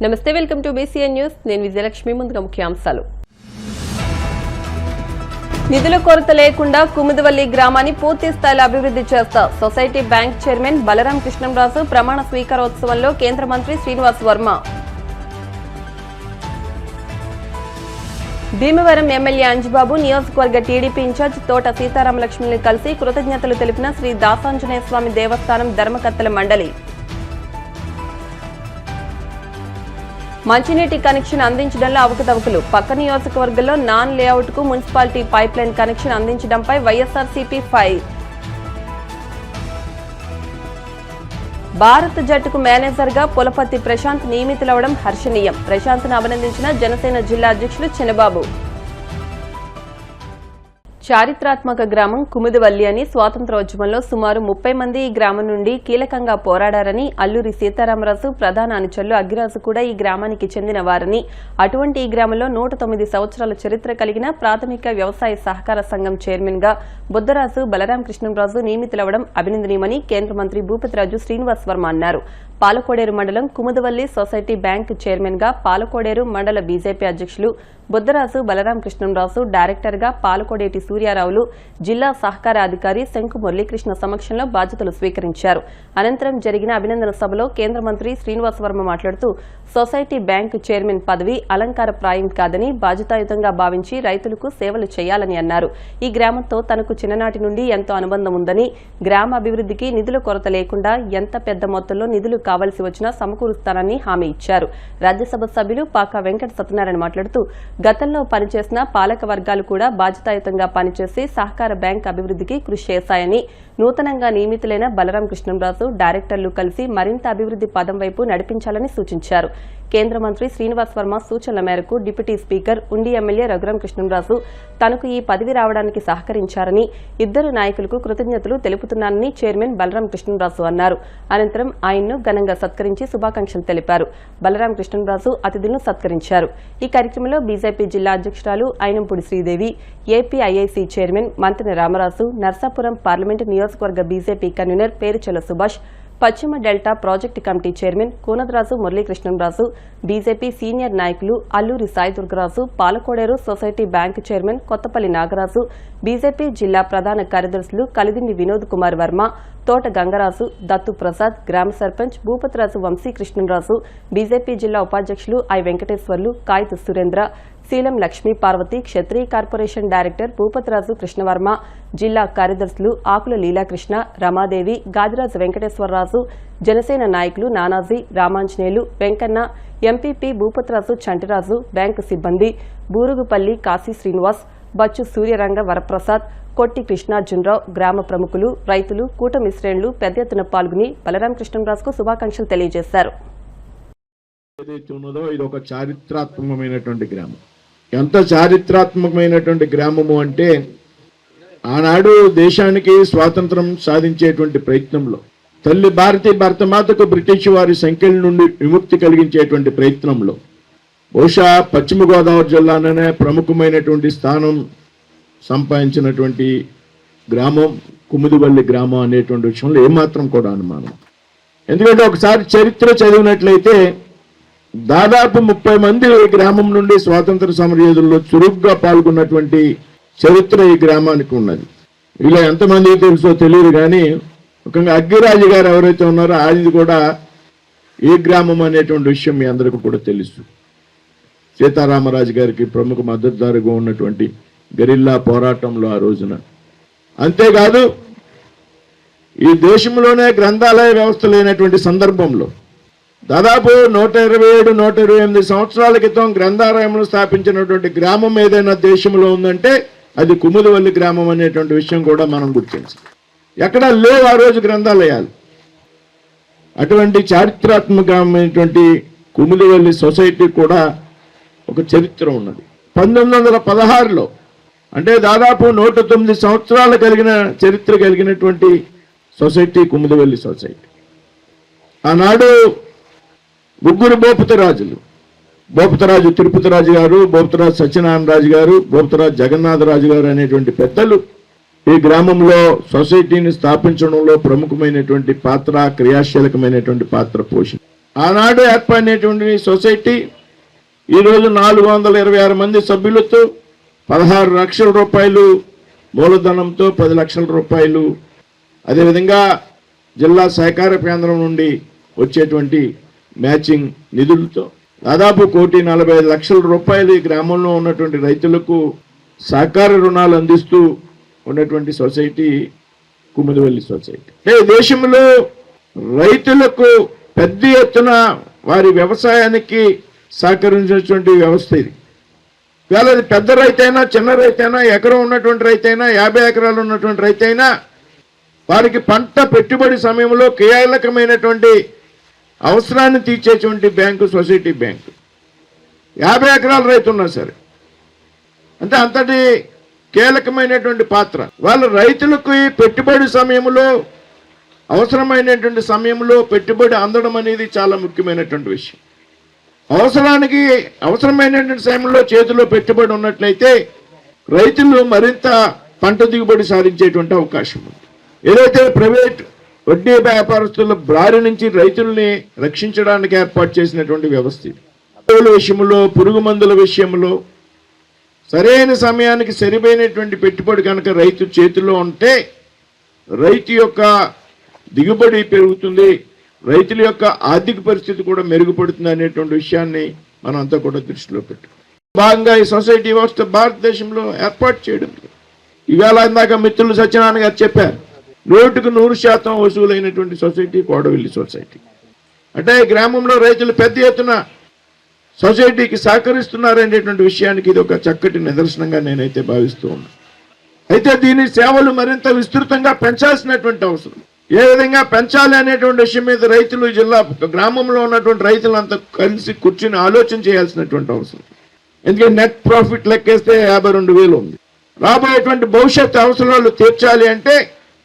నమస్తే, welcome to BCN news. నేను విజయలక్ష్మి. ముందుగా ముఖ్యాంశాలు. నిధుల కొరత లేకుండా కుముదవల్లి గ్రామాన్ని పూర్తి స్థాయిలో అభివృద్ధి చేస్తా society bank chairman Balaram Krishnamraju ప్రమాణ స్వీకారోత్సవంలో కేంద్ర మంత్రి శ్రీనివాస్ వర్మ. భీమవరం ఎమ్మెల్యే అంజిబాబు నియోజకవర్గ టీడీపీ ఇన్ఛార్జ్ తోట సీతారామలక్ష్మిని కలిసి కృతజ్ఞతలు తెలిపిన శ్రీ దాసాంజనేయ స్వామి దేవస్థానం ధర్మకర్తల మండలి. మంచినీటి కనెక్షన్ అందించడంలో అవకతవకలు. పక్క నియోజకవర్గంలో నాన్ లేఅవుట్ కు మున్సిపాలిటీ పైప్ లైన్ కనెక్షన్ అందించడంపై వైఎస్ఆర్సీపీ ఫైర్. భారత జట్టుకు మేనేజర్ గా పులపర్తి ప్రశాంత్ నియమితులవడం హర్షణీయం. ప్రశాంత్ ను అభినందించిన జనసేన జిల్లా అధ్యక్షులు చిన్నబాబు. చారిత్రాత్మక గ్రామం కుముదవల్లి అని స్వాతంత్రోద్యమంలో సుమారు 30 మంది ఈ గ్రామం నుండి కీలకంగా పోరాడారని అల్లూరి సీతారామరాజు ప్రధాన అనుచరులు అగ్గిరాజు కూడా ఈ గ్రామానికి చెందిన వారని, అటువంటి ఈ గ్రామంలో 109 సంవత్సరాల చరిత్ర కలిగిన ప్రాథమిక వ్యవసాయ సహకార సంఘం చైర్మన్ గా బుద్ధరాజు బలరాం కృష్ణంరాజు నియమితులవడం అభినందనీయమని కేంద్ర మంత్రి భూపతిరాజు శ్రీనివాస్ వర్మ అన్నారు. పాలకోడేరు మండలం కుముదవల్లి సొసైటీ బ్యాంక్ చైర్మన్ గా పాలకోడేరు మండల బీజేపీ అధ్యక్షులు బుద్ధరాజు బలరాం కృష్ణంరాజు, డైరెక్టర్ గా పాలకోడేటి సూర్యారావులు, జిల్లా సహకార అధికారి శంకు మురళీకృష్ణ సమక్షంలో బాధ్యతలు స్వీకరించారు. అనంతరం జరిగిన అభినందన సభలో కేంద్ర మంత్రి శ్రీనివాస్ వర్మ మాట్లాడుతూ సొసైటీ బ్యాంకు చైర్మన్ పదవి అలంకారప్రాయం కాదని బాధ్యతాయుతంగా భావించి రైతులకు సేవలు చేయాలని అన్నారు. ఈ గ్రామంతో తనకు చిన్ననాటి నుండి ఎంతో అనుబంధం ఉందని, గ్రామ అభివృద్ధికి నిధుల కొరత లేకుండా ఎంత పెద్ద మొత్తంలో నిధులు కావలసి వచ్చినా సమకూరుస్తానని హామీ ఇచ్చారు. రాజ్యసభ సభ్యులు పాకా వెంకట సత్యనారాయణ మాట్లాడుతూ గతంలో పనిచేసిన పాలక వర్గాలు కూడా బాధ్యతాయుతంగా పనిచేసి సహకార బ్యాంక్ అభివృద్ధికి కృషి చేశాయని, నూతనంగా నియమితులైన బలరాం కృష్ణంరాజు, డైరెక్టర్లు కలిసి మరింత అభివృద్ధి పదం వైపు నడిపించాలని సూచించారు. కేంద్ర మంత్రి శ్రీనివాస్ వర్మ సూచనల మేరకు డిప్యూటీ స్పీకర్ ఉండి ఎమ్మెల్యే రఘురాం కృష్ణంరాజు తనకు ఈ పదవి రావడానికి సహకరించారని, ఇద్దరు నాయకులకు కృతజ్ఞతలు తెలుపుతున్నానని చైర్మన్ బలరాం కృష్ణంరాజు అన్నారు. అనంతరం ఆయన్ను ఘనంగా సత్కరించి శుభాకాంక్షలు తెలిపారు. బలరాం కృష్ణంరాజు అతిథులను సత్కరించారు. ఈ కార్యక్రమంలో బీజేపీ జిల్లా అధ్యక్షురాలు Ayinampudi Sridevi, APIIC chairman Mantena Ramaraju, Narsapuram parliament నియోజకవర్గ బీజేపీ కన్వీనర్ పేరుచెల్ల సుభాష్, పశ్చిమ delta project committee chairman Kunadaraju Muralikrishnamraju, BJP senior నాయకులు Alluri Saidurgaraju, Palakoderu society bank chairman Kothapalli Nagaraju, BJP జిల్లా ప్రధాన కార్యదర్శులు కలిదిండి వినోద్ కుమార్ వర్మ, తోట గంగరాజు, దత్తు ప్రసాద్, గ్రామ సర్పంచ్ భూపతిరాజు వంశీకృష్ణంరాజు, బీజేపీ జిల్లా ఉపాధ్యక్షులు I Venkateswarlu, Kayitha Surendra, Seelam Lakshmi Parvathi, Kshatriya corporation director Bhupathiraju Krishnavarma, జిల్లా కార్యదర్శులు ఆకుల లీలాకృష్ణ, రమాదేవి, గాదిరాజు వెంకటేశ్వరరాజు, జనసేన నాయకులు నానాజీ, రామాంజనేయులు, వెంకన్న, ఎంపీపీ భూపతిరాజు చంటిరాజు, బ్యాంకు సిబ్బంది బూరుగుపల్లి కాశీ శ్రీనివాస్, బచ్చు సూర్యరంగ వరప్రసాద్, కొట్టి కృష్ణార్జునరావు, గ్రామ ప్రముఖులు, రైతులు, కూటమి శ్రేణులు పెద్ద ఎత్తున పాల్గొని బలరాం కృష్ణంరాజుకు శుభాకాంక్షలు తెలియజేశారు. ఇది ఒక చారిత్రాత్మకమైనటువంటి గ్రామం. ఎంత చారిత్రాత్మకమైనటువంటి గ్రామము అంటే, ఆనాడు దేశానికి స్వాతంత్రం సాధించేటువంటి ప్రయత్నంలో తల్లి భారతమాతకు బ్రిటిష్ వారి సంఖ్యల నుండి విముక్తి కలిగించేటువంటి ప్రయత్నంలో బహుశా పశ్చిమ గోదావరి జిల్లాలోనే ప్రముఖమైనటువంటి స్థానం సంపాదించినటువంటి గ్రామం కుముదవల్లి గ్రామం అనేటువంటి విషయంలో ఏమాత్రం కూడా అనుమానం. ఎందుకంటే ఒకసారి చరిత్ర చదివినట్లయితే దాదాపు 30 మంది ఈ గ్రామం నుండి స్వాతంత్ర సమరయోధుల్లో చురుగ్గా పాల్గొన్నటువంటి చరిత్ర ఈ గ్రామానికి ఉన్నది. ఇలా ఎంతమందికి తెలుసో తెలియదు కానీ, ముఖ్యంగా అగ్గిరాజు గారు ఎవరైతే ఉన్నారో ఆయనది కూడా ఈ గ్రామం అనేటువంటి విషయం మీ అందరికీ కూడా తెలుసు. సీతారామరాజు గారికి ప్రముఖ మద్దతుదారుగా ఉన్నటువంటి గెరిల్లా పోరాటంలో ఆ రోజున. అంతేకాదు ఈ దేశంలోనే గ్రంథాలయ వ్యవస్థ లేనటువంటి సందర్భంలో దాదాపు 127-128 సంవత్సరాల క్రితం గ్రంథాలయంలో స్థాపించినటువంటి గ్రామం ఏదైనా దేశంలో ఉందంటే అది కుముదవల్లి గ్రామం అనేటువంటి విషయం కూడా మనం గుర్తించాలి. ఎక్కడా లేవు ఆ రోజు గ్రంథాలయాలు. అటువంటి చారిత్రాత్మకమైనటువంటి కుముదవల్లి సొసైటీ కూడా ఒక చరిత్ర ఉన్నది. 1916లో అంటే దాదాపు 109 సంవత్సరాలు కలిగిన చరిత్ర కలిగినటువంటి సొసైటీ కుముదవల్లి సొసైటీ. ఆనాడు ముగ్గురు బోపతరాజు తిరుపతి రాజు గారు, బోపతరాజు సత్యనారాయణ రాజు గారు, బోపతరాజు జగన్నాథరాజు గారు అనేటువంటి పెద్దలు ఈ గ్రామంలో సొసైటీని స్థాపించడంలో ప్రముఖమైనటువంటి పాత్ర, క్రియాశీలకమైనటువంటి పాత్ర పోషించారు. ఆనాడు ఏర్పడినటువంటి సొసైటీ ఈరోజు 426 మంది సభ్యులతో 16 లక్షల రూపాయలు మూలధనంతో 10 లక్షల రూపాయలు, అదేవిధంగా జిల్లా సహకార కేంద్రం నుండి వచ్చేటువంటి మ్యాచింగ్ నిధులతో దాదాపు 1,45,00,000 రూపాయలు ఈ గ్రామంలో ఉన్నటువంటి రైతులకు సహకార రుణాలు అందిస్తూ ఉన్నటువంటి సొసైటీ కుముదివల్లి సొసైటీ. అంటే దేశంలో రైతులకు పెద్ద ఎత్తున వారి వ్యవసాయానికి సహకరించినటువంటి వ్యవస్థ ఇది. ఇవాళ అది పెద్ద రైతైనా, చిన్న రైతైనా, ఎకరం ఉన్నటువంటి రైతైనా, 50 ఎకరాలు ఉన్నటువంటి రైతైనా వారికి పంట పెట్టుబడి సమయంలో కీలకమైనటువంటి అవసరాన్ని తీర్చేటువంటి బ్యాంకు సొసైటీ బ్యాంకు. 50 ఎకరాల రైతు ఉన్నా సరే, అంటే అంతటి కీలకమైనటువంటి పాత్ర. వాళ్ళ రైతులకు పెట్టుబడి సమయంలో, అవసరమైనటువంటి సమయంలో పెట్టుబడి అందడం అనేది చాలా ముఖ్యమైనటువంటి విషయం. అవసరమైనటువంటి సమయంలో చేతిలో పెట్టుబడి ఉన్నట్లయితే రైతులు మరింత పంట దిగుబడి సాధించేటువంటి అవకాశం ఉంది. ఏదైతే ప్రైవేట్ వడ్డీ వ్యాపారస్తుల బారి నుంచి రైతుల్ని రక్షించడానికి ఏర్పాటు చేసినటువంటి వ్యవస్థ విషయంలో, పురుగు మందుల విషయంలో సరైన సమయానికి సరిపోయినటువంటి పెట్టుబడి కనుక రైతు చేతిలో ఉంటే రైతు యొక్క దిగుబడి పెరుగుతుంది, రైతుల యొక్క ఆర్థిక పరిస్థితి కూడా మెరుగుపడుతుంది అనేటువంటి విషయాన్ని మనం అంతా కూడా దృష్టిలో పెట్టుకోవాలి. భాగంగా ఈ సొసైటీ వ్యవస్థ భారతదేశంలో ఏర్పాటు చేయడం. ఇవాళ ఇందాక మిత్రులు సత్యనారాయణ గారు చెప్పారు, 100% వసూలైనటువంటి సొసైటీ కోడవెల్లి సొసైటీ. అంటే గ్రామంలో రైతులు పెద్ద ఎత్తున సొసైటీకి సహకరిస్తున్నారనేటువంటి విషయానికి ఇది ఒక చక్కటి నిదర్శనంగా నేనైతే భావిస్తూ ఉన్నాను. అయితే దీని సేవలు మరింత విస్తృతంగా పెంచాల్సినటువంటి అవసరం. ఏ విధంగా పెంచాలి అనేటువంటి విషయం మీద రైతులు, జిల్లా గ్రామంలో ఉన్నటువంటి రైతులంతా కలిసి కూర్చుని ఆలోచన చేయాల్సినటువంటి అవసరం. ఎందుకంటే నెట్ ప్రాఫిట్ లెక్కేస్తే 52,000 ఉంది. రాబోయేటువంటి భవిష్యత్తు అవసరాలు తీర్చాలి అంటే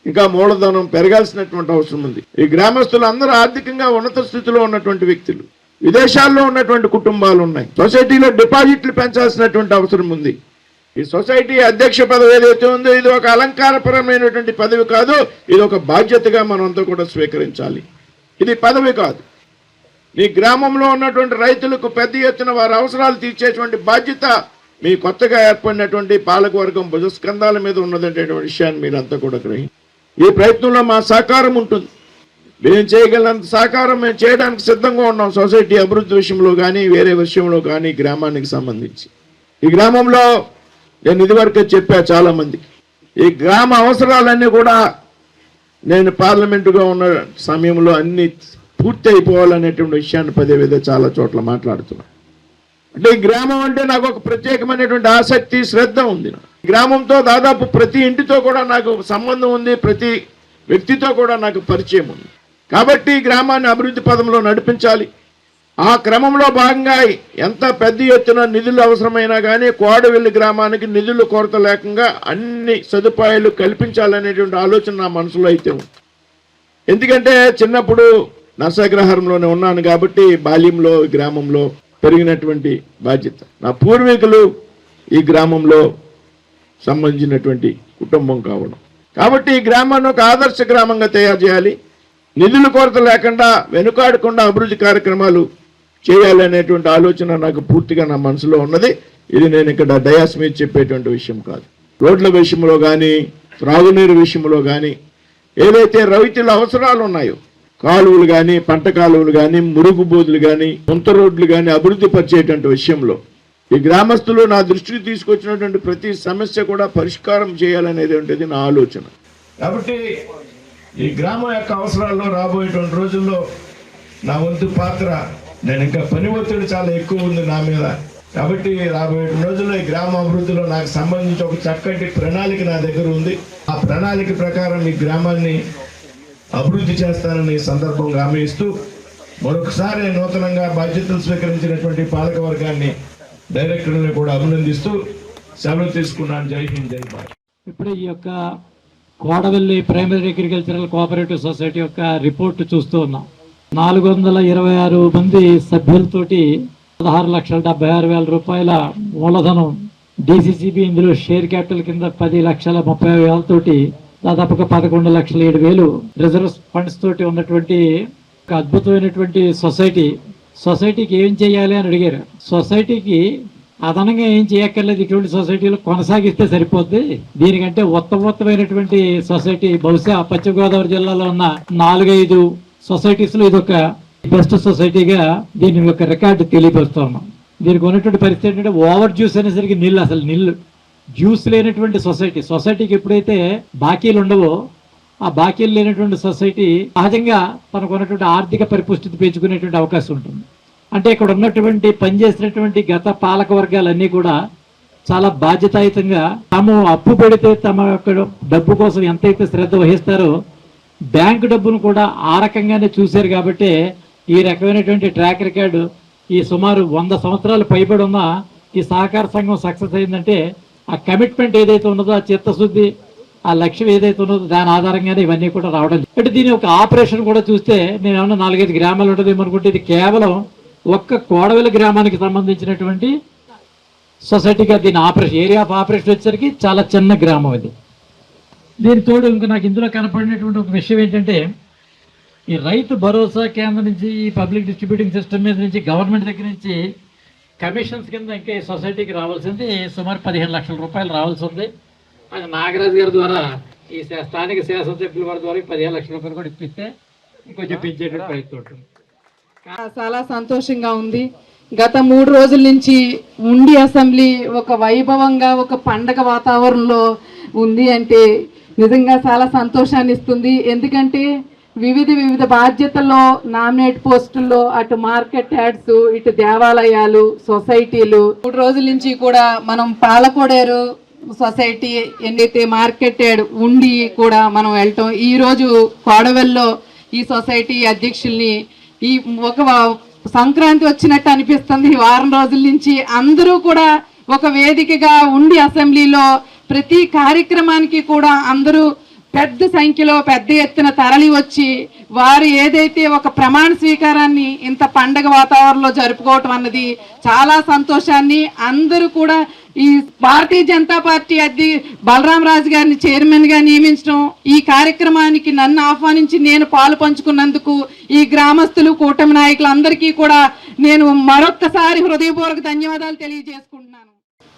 ఇంకా మూలధనం పెరగాల్సినటువంటి అవసరం ఉంది. ఈ గ్రామస్తులు అందరూ ఆర్థికంగా ఉన్నత స్థితిలో ఉన్నటువంటి వ్యక్తులు, విదేశాల్లో ఉన్నటువంటి కుటుంబాలు ఉన్నాయి. సొసైటీలో డిపాజిట్లు పెంచాల్సినటువంటి అవసరం ఉంది. ఈ సొసైటీ అధ్యక్ష పదవి ఏదైతే ఉందో ఇది ఒక అలంకారపరమైనటువంటి పదవి కాదు, ఇది ఒక బాధ్యతగా మనంతా కూడా స్వీకరించాలి. ఇది పదవి కాదు. మీ గ్రామంలో ఉన్నటువంటి రైతులకు పెద్ద ఎత్తున వారి అవసరాలు తీర్చేటువంటి బాధ్యత మీ కొత్తగా ఏర్పడినటువంటి పాలకవర్గం భుజస్కంధాల మీద ఉన్నదనేటువంటి విషయాన్ని మీరంతా కూడా గ్రహించాలి. ఈ ప్రయత్నంలో మా సహకారం ఉంటుంది. మేము చేయగలిగినంత సహకారం మేము చేయడానికి సిద్ధంగా ఉన్నాం. సొసైటీ అభివృద్ధి విషయంలో కానీ, వేరే విషయంలో కానీ, గ్రామానికి సంబంధించి. ఈ గ్రామంలో నేను ఇదివరకే చెప్పా చాలా మందికి, ఈ గ్రామ అవసరాలన్నీ కూడా నేను పార్లమెంటుగా ఉన్న సమయంలో అన్ని పూర్తి అయిపోవాలనేటువంటి విషయాన్ని పదే చాలా చోట్ల మాట్లాడుతున్నాను. అంటే ఈ గ్రామం అంటే నాకు ఒక ప్రత్యేకమైనటువంటి ఆసక్తి, శ్రద్ధ ఉంది. గ్రామంతో దాదాపు ప్రతి ఇంటితో కూడా నాకు సంబంధం ఉంది, ప్రతి వ్యక్తితో కూడా నాకు పరిచయం ఉంది. కాబట్టి ఈ గ్రామాన్ని అభివృద్ధి పదంలో నడిపించాలి. ఆ క్రమంలో భాగంగా ఎంత పెద్ద ఎత్తున నిధులు అవసరమైనా కానీ కోడవెల్లి గ్రామానికి నిధులు కొరత లేకుండా అన్ని సదుపాయాలు కల్పించాలనేటువంటి ఆలోచన నా మనసులో అయితే ఉంది. ఎందుకంటే చిన్నప్పుడు నర్సాగ్రహారంలోనే ఉన్నాను కాబట్టి బాల్యంలో ఈ గ్రామంలో పెరిగినటువంటి బాధ్యత. నా పూర్వీకులు ఈ గ్రామంలో సంబంధించినటువంటి కుటుంబం కావడం. కాబట్టి ఈ గ్రామాన్ని ఒక ఆదర్శ గ్రామంగా తయారు చేయాలి. నిధుల కొరత లేకుండా, వెనుకాడకుండా అభివృద్ధి కార్యక్రమాలు చేయాలనేటువంటి ఆలోచన నాకు పూర్తిగా నా మనసులో ఉన్నది. ఇది నేను ఇక్కడ డయాస్ మీద చెప్పేటువంటి విషయం కాదు. రోడ్ల విషయంలో కానీ, త్రాగునీరు విషయంలో కానీ, ఏదైతే రైతుల అవసరాలు ఉన్నాయో, కాలువలు కానీ, పంట కాలువలు కానీ, మురుగుబోదులు కానీ, సొంత రోడ్లు కానీ అభివృద్ధి పరిచేటువంటి విషయంలో ఈ గ్రామస్తులు నా దృష్టికి తీసుకొచ్చినటువంటి ప్రతి సమస్య కూడా పరిష్కారం చేయాలనేది ఉంటుంది నా ఆలోచన. కాబట్టి ఈ గ్రామం యొక్క అవసరాల్లో రాబోయేటువంటి రోజుల్లో నా వంతు పాత్ర, నేను ఇంకా పని ఒత్తిడి చాలా ఎక్కువ ఉంది నా మీద. కాబట్టి రాబోయే రోజుల్లో ఈ గ్రామ అభివృద్ధిలో నాకు సంబంధించి ఒక చక్కటి ప్రణాళిక నా దగ్గర ఉంది. ఆ ప్రణాళిక ప్రకారం ఈ గ్రామాన్ని అభివృద్ధి చేస్తానని సందర్భంగా హామీ ఇస్తూ మరొకసారి నూతనంగా బాధ్యతలు స్వీకరించినటువంటి పాలక వర్గాన్ని, డైరెక్టర్ని కూడా అభినందిస్తూ సెలవు తీసుకున్నాను. జై హింద్, జై భారత్. ఇప్పుడు ఈ యొక్క కోడవెల్లి ప్రైమరీ అగ్రికల్చరల్ కోఆపరేటివ్ సొసైటీ యొక్క రిపోర్టు చూస్తూ ఉన్నాం. 426 మంది సభ్యులతోటి 16,76,000 రూపాయల మూలధనం, డిసిసిబి ఇందులో షేర్ క్యాపిటల్ కింద 10,30,30,000 తోటి దాదాపుగా 11,07,000 రిజర్వ్ ఫండ్స్ తోటి ఉన్నటువంటి ఒక అద్భుతమైనటువంటి సొసైటీకి ఏం చేయాలి అని అడిగారు. సొసైటీకి అదనంగా ఏం చేయక్కర్లేదు, ఇటువంటి సొసైటీలో కొనసాగిస్తే సరిపోద్ది. దీనికంటే ఉత్తమమైనటువంటి సొసైటీ బహుశా పశ్చిమ గోదావరి జిల్లాలో ఉన్న 4-5 సొసైటీస్ లో ఇది ఒక బెస్ట్ సొసైటీగా దీని యొక్క రికార్డు తెలియపరుస్తా ఉన్నాం. దీనికి ఉన్నటువంటి పరిస్థితి ఏంటంటే ఓవర్ జ్యూస్ అనేసరికి నీళ్ళు జ్యూస్ లేనటువంటి సొసైటీకి ఎప్పుడైతే బాకీలు ఉండవో ఆ బాకీలు లేనటువంటి సొసైటీ సహజంగా తనకు ఉన్నటువంటి ఆర్థిక పరిపుష్టితి పెంచుకునేటువంటి అవకాశం ఉంటుంది. అంటే ఇక్కడ ఉన్నటువంటి పనిచేసినటువంటి గత పాలక వర్గాలన్నీ కూడా చాలా బాధ్యతాయుతంగా తాము అప్పు పెడితే తమ యొక్క డబ్బు కోసం ఎంతైతే శ్రద్ధ వహిస్తారో బ్యాంకు డబ్బును కూడా ఆ రకంగానే చూశారు. కాబట్టి ఈ రకమైనటువంటి ట్రాక్ రికార్డు ఈ సుమారు 100 సంవత్సరాలు పైబడి ఉన్న ఈ సహకార సంఘం సక్సెస్ అయిందంటే ఆ కమిట్మెంట్ ఏదైతే ఉన్నదో, ఆ చిత్తశుద్ధి, ఆ లక్ష్యం ఏదైతే ఉన్నదో దాని ఆధారంగానే ఇవన్నీ కూడా రావడం. అంటే దీని ఒక ఆపరేషన్ కూడా చూస్తే నేను ఏమన్నా 4-5 గ్రామాలు ఉంటుందేమో అనుకుంటే ఇది కేవలం ఒక్క కోడవెల్లి గ్రామానికి సంబంధించినటువంటి సొసైటీగా దీని ఆపరేషన్ ఏరియా ఆఫ్ ఆపరేషన్ వచ్చేసరికి చాలా చిన్న గ్రామం ఇది. దీని తోడు ఇంకా నాకు ఇందులో కనపడినటువంటి ఒక విషయం ఏంటంటే ఈ రైతు భరోసా కేంద్రం నుంచి ఈ పబ్లిక్ డిస్ట్రిబ్యూటింగ్ సిస్టమ్ మీద నుంచి గవర్నమెంట్ దగ్గర నుంచి కమిషన్స్ కింద ఇంకా ఈ సొసైటీకి రావాల్సింది సుమారు 15 లక్షల రూపాయలు రావాల్సి ఉంది. అది నాగరాజు గారి ద్వారా ఈ స్థానిక శాసనసభ్యుల వారి ద్వారా 15 లక్షల రూపాయలు కూడా ఇప్పిస్తే ఇంకొంచెం పెంచేటువంటి ప్రయత్నం ఉంటుంది. చాలా సంతోషంగా ఉంది. గత 3 రోజుల నుంచి ఉండి అసెంబ్లీ ఒక వైభవంగా ఒక పండగ వాతావరణంలో ఉంది అంటే నిజంగా చాలా సంతోషాన్ని ఇస్తుంది. ఎందుకంటే వివిధ బాధ్యతల్లో నామినేట్ పోస్టుల్లో అటు మార్కెట్ యార్డ్స్, ఇటు దేవాలయాలు, సొసైటీలు 3 రోజుల నుంచి కూడా మనం పాలకోడేరు సొసైటీ ఎన్నైతే మార్కెట్ యార్డ్ ఉండి కూడా మనం వెళ్ళటం, ఈరోజు కోడవెల్లో ఈ సొసైటీ అధ్యక్షుల్ని ఈ ఒక సంక్రాంతి వచ్చినట్టు అనిపిస్తుంది. ఈ వారం రోజుల నుంచి అందరూ కూడా ఒక వేదికగా ఉండి అసెంబ్లీలో ప్రతి కార్యక్రమానికి కూడా అందరూ పెద్ద సంఖ్యలో పెద్ద ఎత్తున తరలి వచ్చి వారు ఏదైతే ఒక ప్రమాణ స్వీకారాన్ని ఇంత పండగ వాతావరణంలో జరుపుకోవటం అన్నది చాలా సంతోషాన్ని అందరూ కూడా ఈ భారతీయ జనతా పార్టీ బలరాం రాజు గారిని చైర్మన్ గా నియమించడం, ఈ కార్యక్రమానికి నన్ను ఆహ్వానించి నేను పాలు పంచుకున్నందుకు ఈ గ్రామస్తులు కూటమి నాయకులందరికీ కూడా నేను మరొక్కసారి హృదయపూర్వక ధన్యవాదాలు తెలియజేసుకుంటున్నాను.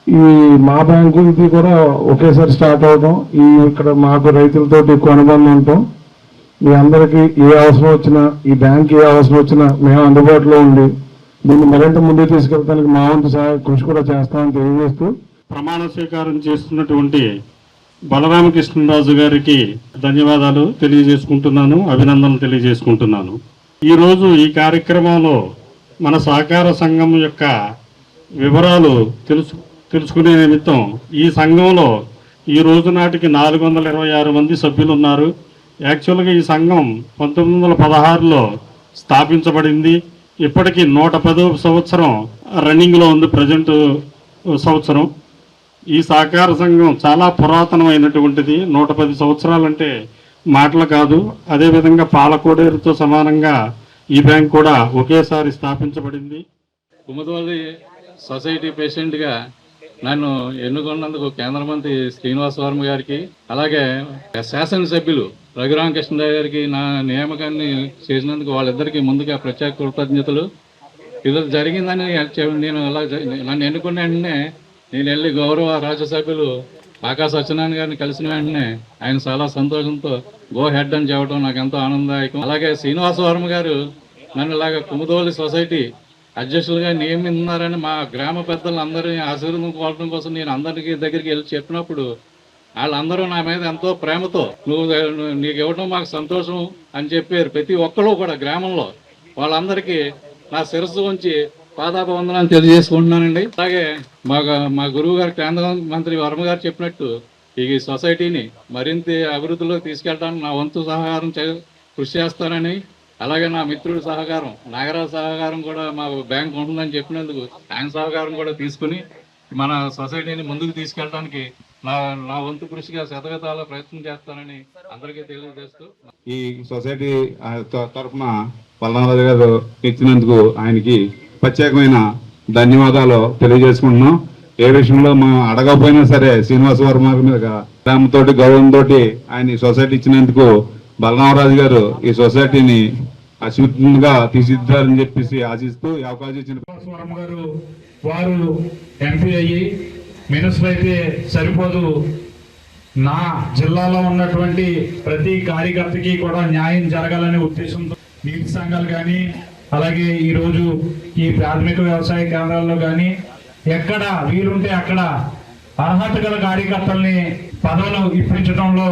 ఈ మా బ్యాంకు ఇది కూడా ఒకేసారి స్టార్ట్ అవడం, ఈ ఇక్కడ మాకు రైతులతోటి ఎక్కువ అనుబంధం ఉంటాం. మీ అందరికీ ఏ అవసరం వచ్చినా, ఈ బ్యాంక్ ఏ అవసరం వచ్చినా మేము అందుబాటులో ఉండి దీన్ని మరింత ముందుకు తీసుకెళ్ళడానికి మా వంతు కృషి కూడా చేస్తామని తెలియజేస్తూ ప్రమాణ స్వీకారం చేస్తున్నటువంటి బలరామకృష్ణరాజు గారికి ధన్యవాదాలు తెలియజేసుకుంటున్నాను, అభినందనలు తెలియజేసుకుంటున్నాను. ఈరోజు ఈ కార్యక్రమంలో మన సహకార సంఘం యొక్క వివరాలు తెలుసుకునే నిమిత్తం ఈ సంఘంలో ఈ రోజు నాటికి 426 మంది సభ్యులు ఉన్నారు. యాక్చువల్గా ఈ సంఘం 1916లో స్థాపించబడింది. ఇప్పటికీ 110వ సంవత్సరం రన్నింగ్లో ఉంది. ప్రజెంట్ సంవత్సరం ఈ సహకార సంఘం చాలా పురాతనమైనటువంటిది. 110 సంవత్సరాలంటే మాటలు కాదు. అదేవిధంగా పాలకోడేరుతో సమానంగా ఈ బ్యాంక్ కూడా ఒకేసారి స్థాపించబడింది. కుముదవల్లి సొసైటీ ప్రెసిడెంట్గా నన్ను ఎన్నుకున్నందుకు కేంద్ర మంత్రి శ్రీనివాస వర్మ గారికి, అలాగే శాసనసభ్యులు రఘురామకృష్ణరావు గారికి నా నియామకాన్ని చేసినందుకు వాళ్ళిద్దరికీ ముందుగా ప్రత్యేక కృతజ్ఞతలు. ఇది జరిగిందని నేను నన్ను ఎన్నుకున్న వెంటనే నేను వెళ్ళి గౌరవ రాజ్యసభ్యులు ఆకా సత్యనారాయణ గారిని కలిసిన వెంటనే ఆయన చాలా సంతోషంతో గో హెడ్ అని చెప్పడం నాకు ఎంతో ఆనందదాయకం. అలాగే శ్రీనివాస వర్మ గారు నన్ను ఇలాగ కుముదవల్లి సొసైటీ అధ్యక్షులుగా నియమిస్తున్నారని మా గ్రామ పెద్దలు అందరినీ ఆశీర్వాదం కోరడం కోసం నేను అందరికి దగ్గరికి వెళ్ళి చెప్పినప్పుడు వాళ్ళందరూ నా మీద ఎంతో ప్రేమతో నీకు ఇవ్వడం మాకు సంతోషం అని చెప్పారు. ప్రతి ఒక్కరు కూడా గ్రామంలో వాళ్ళందరికీ నా శిరస్సు ఉంచి పాదాభివందనాలు తెలియజేసుకుంటున్నానండి. అలాగే మా గురువు గారు కేంద్ర మంత్రి వర్మ గారు చెప్పినట్టు ఈ సొసైటీని మరింత అభివృద్ధిలోకి తీసుకెళ్ళడానికి నా వంతు సహకారం కృషి చేస్తానని, అలాగే నా మిత్రుడి సహకారం నాగరాజు సహకారం కూడా మా బ్యాంక్ ఉంటుందని చెప్పినందుకు ఆయన సహకారం కూడా తీసుకుని మన సొసైటీని ముందుకు తీసుకెళ్ళడానికి నా వంతు కృషిగా శతగతాల ప్రయత్నం చేస్తానని అందరికీ తెలియజేస్తూ ఈ సొసైటీ తరఫున బలరామరాజు గారు ఇచ్చినందుకు ఆయనకి ప్రత్యేకమైన ధన్యవాదాలు తెలియజేసుకుంటున్నాం. ఏ విషయంలో మనం అడగకపోయినా సరే శ్రీనివాస వర్మ మీద ప్రేమతోటి గౌరవంతో ఆయన ఈ సొసైటీ ఇచ్చినందుకు బలరామరాజు గారు ఈ సొసైటీని అశుద్ధంగా తీర్చిదిద్దారని చెప్పేసి ఆశిస్తూ ఈ అవకాశం ఇచ్చిన శ్రీనివాసవరం గారు వారు ఎంపీ అయ్యి మినిస్టర్ అయితే సరిపోదు, నా జిల్లాలో ఉన్నటువంటి ప్రతి కార్యకర్తకి కూడా న్యాయం జరగాలనే ఉద్దేశంతో నీతి సంఘాలు కానీ అలాగే ఈరోజు ఈ ప్రాథమిక వ్యవసాయ కేంద్రాల్లో కానీ ఎక్కడ వీలుంటే అక్కడ అర్హత గల కార్యకర్తల్ని పదవులు ఇప్పించడంలో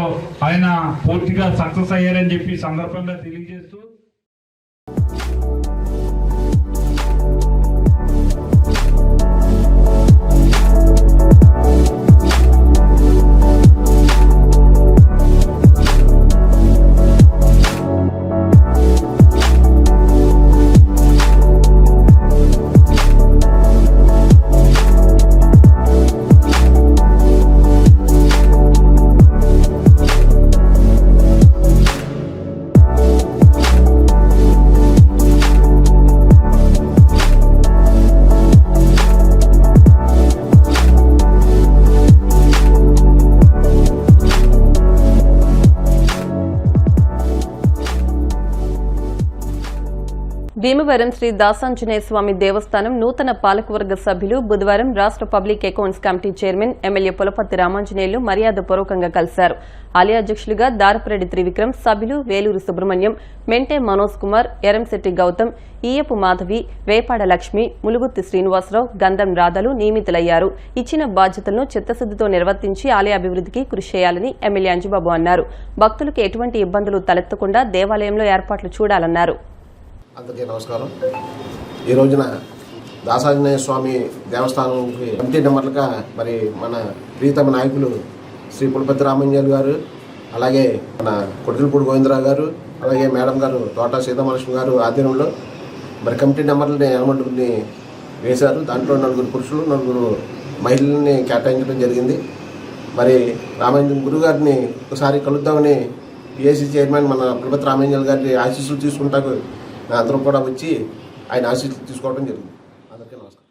ఆయన పూర్తిగా సక్సెస్ అయ్యారని చెప్పి సందర్భంగా తెలియజేస్తూ భీమవరం శ్రీ దాసాంజనేయ స్వామి దేవస్థానం నూతన పాలకవర్గ సభ్యులు బుధవారం రాష్ట public accounts committee chairman MLA Pulaparthi Ramanjaneyulu మర్యాదపూర్వకంగా కలిశారు. ఆలయ అధ్యక్షులుగా దారపరెడ్డి త్రివిక్రమ్, సభ్యులు వేలూరు సుబ్రహ్మణ్యం, మెంటే మనోజ్ కుమార్, ఎరంశెట్టి గౌతమ్, ఈయపు మాధవి, వేపాడ లక్ష్మి, ములుగుత్తి శ్రీనివాసరావు, గంధం రాధలు నియమితులయ్యారు. ఇచ్చిన బాధ్యతలను చిత్తశుద్దితో నిర్వర్తించి ఆలయ అభివృద్దికి కృషి చేయాలని ఎమ్మెల్యే అంజుబాబు అన్నారు. భక్తులకు ఎటువంటి ఇబ్బందులు తలెత్తకుండా దేవాలయంలో ఏర్పాట్లు చూడాలన్నారు. అందరికీ నమస్కారం. ఈ రోజున దాసాంజనేయ స్వామి దేవస్థానంకి కమిటీ మెంబర్లుగా మరి మన ప్రీతమ నాయకులు శ్రీ పులపతి రామాంజనేయులు గారు, అలాగే మన కొట్టిలపూడి గోవిందరావు గారు, అలాగే మేడం గారు తోట సీతామహాలక్ష్మి గారు ఆధ్వర్యంలో మరి కమిటీ మెంబర్లని ఎనమండుకుని వేశారు. దాంట్లో 4 పురుషులు 4 మహిళల్ని కేటాయించడం జరిగింది. మరి రామాంజన్ గురువు గారిని ఒకసారి కలుద్దామని పిఎస్సి చైర్మన్ మన పులపతి రామాంజనేయులు గారి ఆశీస్సులు తీసుకుంటాకు అందరం కూడా వచ్చి ఆయన ఆశీస్సులు తీసుకోవడం జరిగింది. అందరికీ నమస్కారం.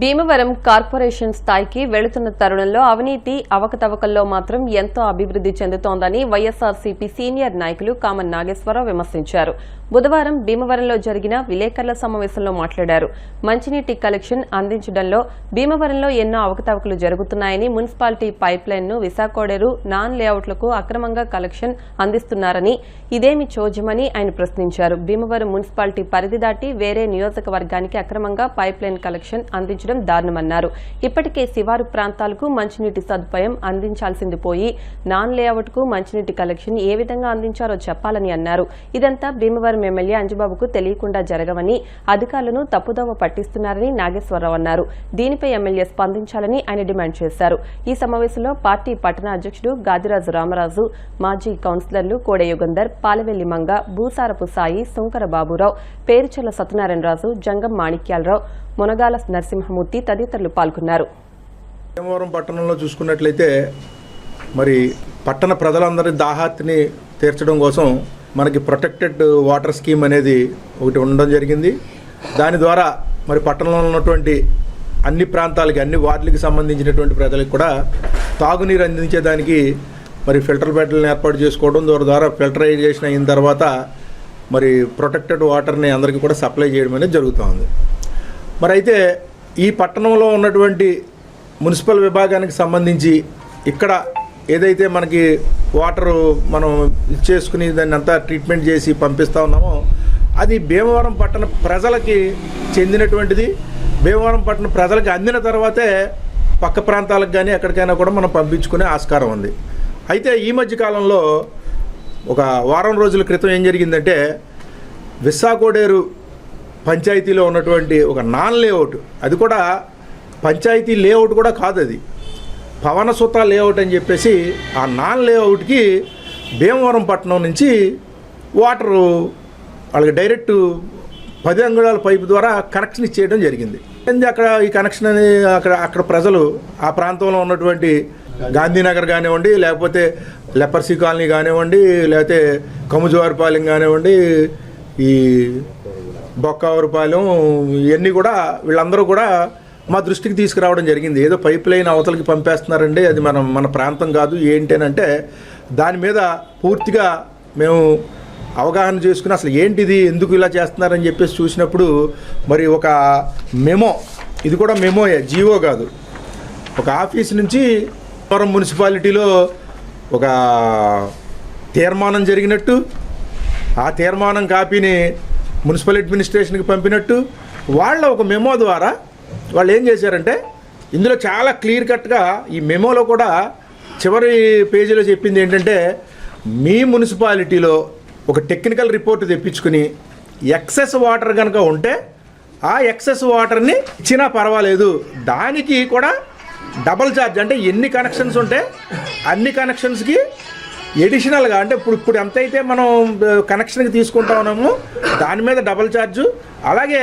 భీమవరం కార్పొరేషన్ స్థాయికి వెళుతున్న తరుణంలో అవినీతి అవకతవకల్లో మాత్రం ఎంతో అభివృద్ది చెందుతోందని వైఎస్ఆర్సీపీ సీనియర్ నాయకులు కామన్ నాగేశ్వరరావు విమర్శించారు. బుధవారం భీమవరంలో జరిగిన విలేకరుల సమావేశంలో మాట్లాడారు. మంచినీటి కలెక్షన్ అందించడంలో భీమవరంలో ఎన్నో అవకతవకలు జరుగుతున్నాయని, మున్సిపాలిటీ పైప్ లైన్ ను విశాఖోడేరు నాన్ లేఅవుట్లకు అక్రమంగా కలెక్షన్ అందిస్తున్నారని, ఇదేమి చోద్యమని ఆయన ప్రశ్నించారు. భీమవరం మున్సిపాలిటీ పరిధి దాటి వేరే నియోజకవర్గానికి అక్రమంగా పైప్ లైన్ కలెక్షన్ అందించడం దారుణమన్నారు. ఇప్పటికే శివారు ప్రాంతాలకు మంచినీటి సదుపాయం అందించాల్సింది పోయి నాన్ లేఅవుట్ కు మంచినీటి కలెక్షన్ ఏ విధంగా అందించారో చెప్పాలని అన్నారు. ఇదంతా భీమవరం ఎమ్మెల్యే అంజుబాబుకు తెలియకుండా జరగవని, అధికారులను తప్పుదోవ పట్టిస్తున్నారని నాగేశ్వరరావు అన్నారు. దీనిపై ఎమ్మెల్యే స్పందించాలని ఆయన డిమాండ్ చేశారు. ఈ సమావేశంలో పార్టీ పట్టణ అధ్యక్షుడు గాదిరాజు రామరాజు, మాజీ కౌన్సిలర్లు కోడే యుగంధర్, పాలవెల్లి మంగ, భూసారపు సాయి, సుంకర బాబురావు, పేరుచెల్ల సత్యనారాయణరాజు, జంగం మాణిక్యాలరావు, మునగాల నరసింహమూర్తి తదితరులు పాల్గొన్నారు. భీమవరం పట్టణంలో చూసుకున్నట్లయితే మరి పట్టణ ప్రజలందరి దాహార్తిని తీర్చడం కోసం మనకి ప్రొటెక్టెడ్ వాటర్ స్కీమ్ అనేది ఒకటి ఉండడం జరిగింది. దాని ద్వారా మరి పట్టణంలో ఉన్నటువంటి అన్ని ప్రాంతాలకి, అన్ని వార్డులకి సంబంధించినటువంటి ప్రజలకు కూడా తాగునీరు అందించేదానికి మరి ఫిల్టర్ బెడ్లను ఏర్పాటు చేసుకోవడం ద్వారా ఫిల్టరైజేషన్ అయిన తర్వాత మరి ప్రొటెక్టెడ్ వాటర్ని అందరికీ కూడా సప్లై చేయడం అనేది జరుగుతూ ఉంది. మరి అయితే ఈ పట్టణంలో ఉన్నటువంటి మున్సిపల్ విభాగానికి సంబంధించి ఇక్కడ ఏదైతే మనకి వాటరు మనం ఇచ్చేసుకుని దాన్ని అంతా ట్రీట్మెంట్ చేసి పంపిస్తూ ఉన్నామో అది భీమవరం పట్టణ ప్రజలకి చెందినటువంటిది. భీమవరం పట్టణ ప్రజలకి అందిన తర్వాతే పక్క ప్రాంతాలకు కానీ ఎక్కడికైనా కూడా మనం పంపించుకునే ఆస్కారం ఉంది. అయితే ఈ మధ్య కాలంలో ఒక వారం రోజుల క్రితం ఏం జరిగిందంటే విశాఖోడేరు పంచాయతీలో ఉన్నటువంటి ఒక నాన్ లేఅవుట్, అది కూడా పంచాయతీ లేఅవుట్ కూడా కాదు, అది పవనసుత లేఅవుట్ అని చెప్పేసి ఆ నాన్ లేఅవుట్కి భీమవరం పట్టణం నుంచి వాటరు వాళ్ళకి డైరెక్ట్ 10 అంగుళాల పైపు ద్వారా కనెక్షన్ ఇచ్చేయడం జరిగింది. అక్కడ ఈ కనెక్షన్ అని అక్కడ ప్రజలు ఆ ప్రాంతంలో ఉన్నటువంటి గాంధీనగర్ కానివ్వండి, లేకపోతే లెపర్సీ కాలనీ కానివ్వండి, లేకపోతే కముజవారిపాలెం కానివ్వండి, ఈ బొక్కవరపాలెం, ఇవన్నీ కూడా వీళ్ళందరూ కూడా మా దృష్టికి తీసుకురావడం జరిగింది. ఏదో పైప్ లైన్ అవతలకి పంపేస్తున్నారండి, అది మన ప్రాంతం కాదు ఏంటనంటే దాని మీద పూర్తిగా మేము అవగాహన చేసుకుని అసలు ఏంటిది, ఎందుకు ఇలా చేస్తున్నారని చెప్పేసి చూసినప్పుడు మరి ఒక మెమో, ఇది కూడా మెమోయే, జీవో కాదు, ఒక ఆఫీస్ నుంచి మున్సిపాలిటీలో ఒక తీర్మానం జరిగినట్టు, ఆ తీర్మానం కాపీని మున్సిపల్ అడ్మినిస్ట్రేషన్కి పంపినట్టు వాళ్ళ ఒక మెమో ద్వారా వాళ్ళు ఏం చేశారంటే, ఇందులో చాలా క్లియర్ కట్గా ఈ మెమోలో కూడా చివరి పేజీలో చెప్పింది ఏంటంటే, మీ మున్సిపాలిటీలో ఒక టెక్నికల్ రిపోర్ట్ తెప్పించుకుని ఎక్సెస్ వాటర్ కనుక ఉంటే ఆ ఎక్సెస్ వాటర్ని ఇచ్చినా పర్వాలేదు, దానికి కూడా డబల్ ఛార్జ్, అంటే ఎన్ని కనెక్షన్స్ ఉంటే అన్ని కనెక్షన్స్కి ఎడిషనల్గా, అంటే ఇప్పుడు ఎంతైతే మనం కనెక్షన్కి తీసుకుంటా ఉన్నామో దాని మీద డబల్ ఛార్జు, అలాగే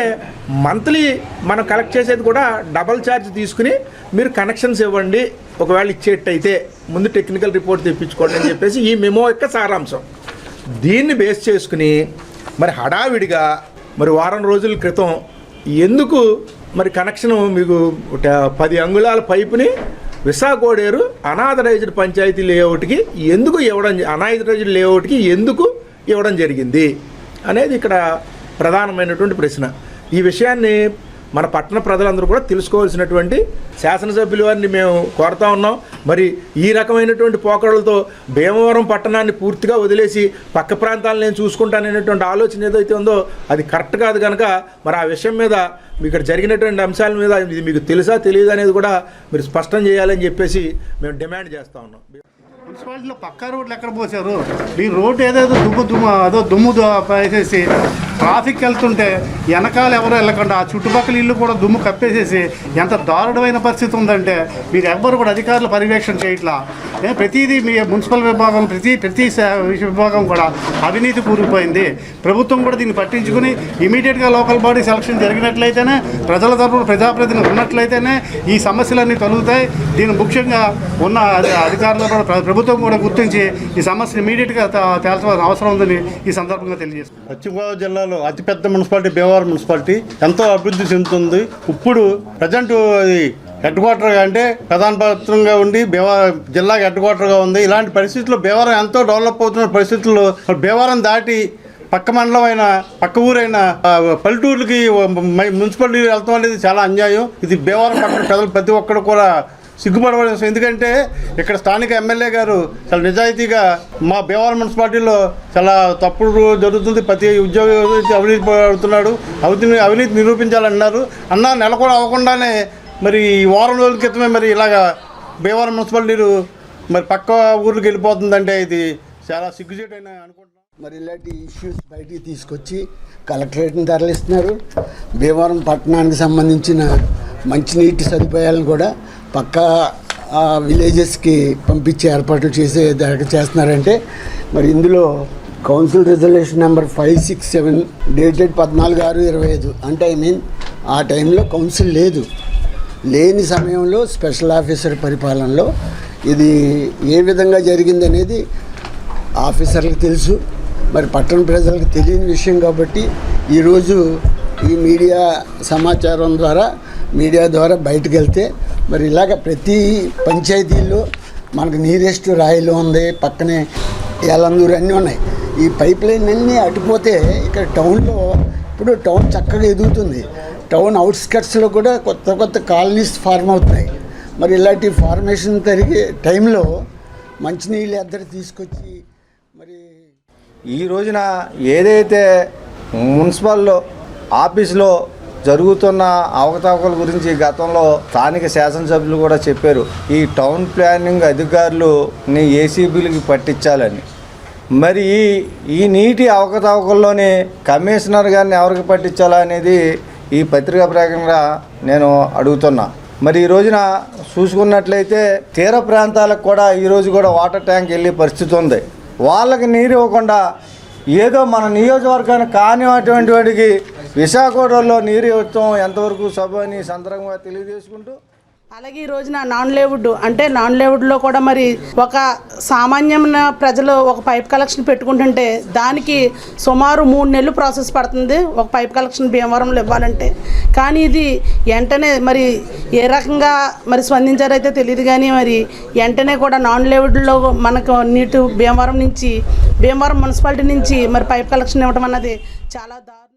మంత్లీ మనం కలెక్ట్ చేసేది కూడా డబల్ ఛార్జ్ తీసుకుని మీరు కనెక్షన్స్ ఇవ్వండి, ఒకవేళ ఇచ్చేటైతే ముందు టెక్నికల్ రిపోర్ట్ తెప్పించుకోండి అని చెప్పేసి ఈ మెమో యొక్క సారాంశం. దీన్ని బేస్ చేసుకుని మరి హడావిడిగా మరి వారం రోజుల క్రితం ఎందుకు మరి కనెక్షన్ మీకు 10 అంగుళాల పైపుని విశాఖోడేరు అనాథరైజ్డ్ పంచాయతీ లేఅవుట్కి ఎందుకు ఇవ్వడం, అనాథరైజ్డ్ లేఅవుట్కి ఎందుకు ఇవ్వడం జరిగింది అనేది ఇక్కడ ప్రధానమైనటువంటి ప్రశ్న. ఈ విషయాన్ని మన పట్టణ ప్రజలందరూ కూడా తెలుసుకోవాల్సినటువంటి శాసనసభ్యుల వారిని మేము కోరుతా ఉన్నాం. మరి ఈ రకమైనటువంటి పోకడలతో భీమవరం పట్టణాన్ని పూర్తిగా వదిలేసి పక్క ప్రాంతాలను నేను చూసుకుంటాననేటువంటి ఆలోచన ఏదైతే ఉందో అది కరెక్ట్ కాదు కనుక మరి ఆ విషయం మీద ఇక్కడ జరిగినటువంటి అంశాల మీద ఇది మీకు తెలుసా తెలియదు అనేది కూడా మీరు స్పష్టం చేయాలని చెప్పేసి మేము డిమాండ్ చేస్తూ ఉన్నాం. మున్సిపాలిటీలో పక్కా రోడ్లు ఎక్కడ పోసారు? ఈ రోడ్డు ఏదేదో దుమ్ము వేసేసి ట్రాఫిక్ వెళ్తుంటే వెనకాల ఎవరో వెళ్ళకుండా ఆ చుట్టుపక్కల ఇల్లు కూడా దుమ్ము కప్పేసేసి ఎంత దారుణమైన పరిస్థితి ఉందంటే మీరు ఎవ్వరు కూడా అధికారులు పర్యవేక్షణ చేయట్లా. ప్రతిదీ మీ మున్సిపల్ విభాగం ప్రతి విభాగం కూడా అవినీతి కూరుకుపోయింది. ప్రభుత్వం కూడా దీన్ని పట్టించుకుని ఇమీడియట్గా లోకల్ బాడీ సెలక్షన్ జరిగినట్లయితేనే, ప్రజల తరపున ప్రజాప్రతినిధులు ఉన్నట్లయితేనే ఈ సమస్యలన్నీ తొలుగుతాయి. దీన్ని ముఖ్యంగా ఉన్న అధికారులు కూడా ప్రభుత్వం కూడా గుర్తించి ఈ సమస్యను ఇమీడియట్గా తేల్చవలసిన అవసరం ఉందని ఈ సందర్భంగా తెలియజేస్తుంది. పశ్చిమ గోదావరి జిల్లాలో అతిపెద్ద మున్సిపాలిటీ భీమవరం మున్సిపాలిటీ ఎంతో అభివృద్ధి చెందుతుంది. ఇప్పుడు ప్రజెంట్ హెడ్ క్వార్టర్గా అంటే ప్రధాన పత్రంగా ఉండి జిల్లాకి హెడ్ క్వార్టర్గా ఉంది. ఇలాంటి పరిస్థితుల్లో భీమవరం ఎంతో డెవలప్ అవుతున్న పరిస్థితుల్లో భీమవరం దాటి పక్క మండలం అయిన పక్క ఊరైన పల్లెటూరులకి మున్సిపాలిటీ వెళ్తాం అనేది చాలా అన్యాయం. ఇది భీమవరం పక్కన ప్రజలు ప్రతి ఒక్కరు కూడా సిగ్గుపడవలసిన. ఎందుకంటే ఇక్కడ స్థానిక ఎమ్మెల్యే గారు చాలా నిజాయితీగా మా భీమవరం మున్సిపాలిటీలో చాలా తప్పుడు జరుగుతుంది, ప్రతి ఉద్యోగి అవినీతి పడుతున్నాడు, అవినీతి నిరూపించాలన్నారు. నెల కూడా అవ్వకుండానే మరి వారం రోజుల క్రితమే మరి ఇలాగా భీమవరం మున్సిపాలిటీ మరి పక్క ఊర్లకు వెళ్ళిపోతుందంటే ఇది చాలా సిగ్గుచేటైన అనుకుంటున్నాం. మరి ఇలాంటి ఇష్యూస్ బయటికి తీసుకొచ్చి కలెక్టరేట్ని తరలిస్తున్నారు. భీమవరం పట్టణానికి సంబంధించిన మంచినీటి సదుపాయాలను కూడా పక్క విలేజెస్కి పంపించే ఏర్పాట్లు చేస్తున్నారంటే మరి ఇందులో కౌన్సిల్ రిజల్యూషన్ నెంబర్ 567 డేటెడ్ 14/6/25 అంటే ఆ టైంలో కౌన్సిల్ లేని సమయంలో స్పెషల్ ఆఫీసర్ పరిపాలనలో ఇది ఏ విధంగా జరిగింది అనేది ఆఫీసర్లకు తెలుసు. మరి పట్టణ ప్రజలకు తెలియని విషయం కాబట్టి ఈరోజు ఈ మీడియా సమాచారం ద్వారా మీడియా ద్వారా బయటకు వెళ్తే మరి ఇలాగ ప్రతి పంచాయతీల్లో మనకు నీరెస్ట్ రాయిలో ఉంది, పక్కనే ఏలందూరు అన్నీ ఉన్నాయి. ఈ పైప్ లైన్ అన్నీ అటుపోతే ఇక్కడ టౌన్లో ఇప్పుడు టౌన్ చక్కగా ఎదుగుతుంది. టౌన్ అవుట్స్కట్స్లో కూడా కొత్త కాలనీస్ ఫార్మ్ అవుతున్నాయి. మరి ఇలాంటి ఫార్మేషన్ జరిగే టైంలో మంచినీళ్ళు ఎద్దరు తీసుకొచ్చి మరి ఈ రోజున ఏదైతే మున్సిపల్లో ఆఫీసులో జరుగుతున్న అవకతవకల గురించి గతంలో స్థానిక శాసనసభ్యులు కూడా చెప్పారు. ఈ టౌన్ ప్లానింగ్ అధికారులని ఏసీబీలకి పట్టించాలని. మరి ఈ నీటి అవకతవకల్లోని కమిషనర్ గారిని ఎవరికి పట్టించాలా అనేది ఈ పత్రికా ప్రకటనగా నేను అడుగుతున్నా. మరి ఈ రోజున చూసుకున్నట్లయితే తీర ప్రాంతాలకు కూడా ఈరోజు కూడా వాటర్ ట్యాంక్ వెళ్ళే పరిస్థితి ఉంది. వాళ్ళకి నీరు ఇవ్వకుండా ఏదో మన నియోజకవర్గానికి కానిటువంటి వాడికి విశాఖలో నీరు ఇవ్వటం ఎంతవరకు సభ అని సందర్భంగా తెలియజేసుకుంటూ అలాగే ఈ రోజున నాన్ లేవుడ్లో కూడా మరి ఒక సామాన్యమైన ప్రజలు ఒక పైప్ కలెక్షన్ పెట్టుకుంటుంటే దానికి సుమారు 3 నెలలు ప్రాసెస్ పడుతుంది ఒక పైప్ కలెక్షన్ భీమవరంలో ఇవ్వాలంటే. కానీ ఇది వెంటనే మరి ఏ రకంగా మరి స్పందించారైతే తెలియదు, కానీ మరి వెంటనే కూడా నాన్ లేవుడ్లో మనకు నీటి భీమవరం మున్సిపాలిటీ నుంచి మరి పైప్ కలెక్షన్ ఇవ్వడం అన్నది చాలా దారుణం.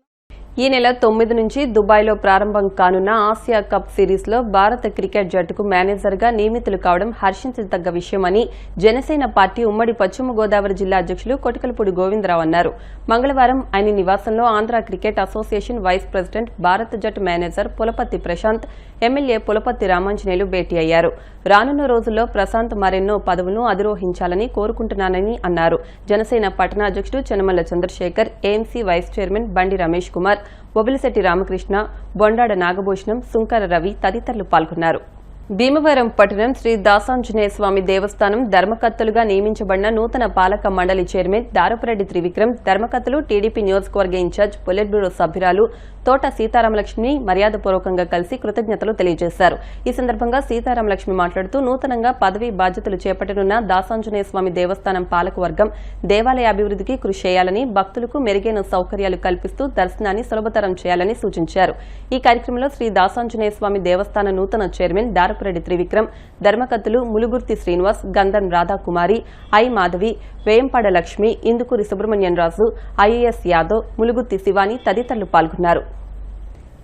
ఈ నెల 9 నుంచి దుబాయ్లో ప్రారంభం కానున్న ఆసియా కప్ సిరీస్లో భారత క్రికెట్ జట్టుకు మేనేజర్గా నియమితులు కావడం హర్షించదగ్గ విషయమని జనసేన పార్టీ ఉమ్మడి పశ్చిమ గోదావరి జిల్లా అధ్యక్షులు కొటికలపూడి గోవిందరావు అన్నారు. మంగళవారం ఆయన నివాసంలో Andhra cricket association vice president, భారత జట్టు మేనేజర్ పులపర్తి ప్రశాంత్, ఎమ్మెల్యే పులపర్తి రామాంజనేయులు భేటీ అయ్యారు. రానున్న రోజుల్లో ప్రశాంత్ మరెన్నో పదవులను అధిరోహించాలని కోరుకుంటున్నానని అన్నారు. జనసేన పట్టణ అధ్యక్షుడు Chenamalla Chandrasekhar, AMC vice chairman Bandi Ramesh Kumar, బొబిలిశెట్టి Ramakrishna, Bondada Nagabhushanam, Sunkara Ravi తదితరులు పాల్గొన్నారు. భీమవరం పట్టణం శ్రీ దాసాంజనేయ స్వామి దేవస్థానం ధర్మకర్తలుగా నియమించబడిన నూతన పాలక మండలి చైర్మన్ దారపురెడ్డి త్రివిక్రమ్, ధర్మకర్తలు టీడీపీ నియోజకవర్గ ఇన్ఛార్జ్ పొలిట్ బ్యూరో సభ్యురాలు తోట సీతారామలక్ష్మిని మర్యాదపూర్వకంగా కలిసి కృతజ్ఞతలు తెలియజేశారు. ఈ సందర్భంగా సీతారామలక్ష్మి మాట్లాడుతూ నూతనంగా పదవీ బాధ్యతలు చేపట్టనున్న దాసాంజనేయ స్వామి దేవస్థానం పాలకవర్గం దేవాలయ అభివృద్ధికి కృషి చేయాలని, భక్తులకు మెరుగైన సౌకర్యాలు కల్పిస్తూ దర్శనాన్ని సులభతరం చేయాలని సూచించారు. ఈ కార్యక్రమంలో శ్రీ దాసాంజనేయ స్వామి దేవస్థాన నూతన చైర్మన్ దారపురెడ్డి త్రివిక్రమ్, ధర్మకర్తలు ములుగుర్తి శ్రీనివాస్, గంధం రాధాకుమారి, ఐ మాధవి, వేయంపాడ లక్ష్మి, ఇందుకూరి సుబ్రహ్మణ్యం రాజు, ఐఏఎస్ యాదవ్, ములుగుర్తి శివాని తదితరులు పాల్గొన్నారు.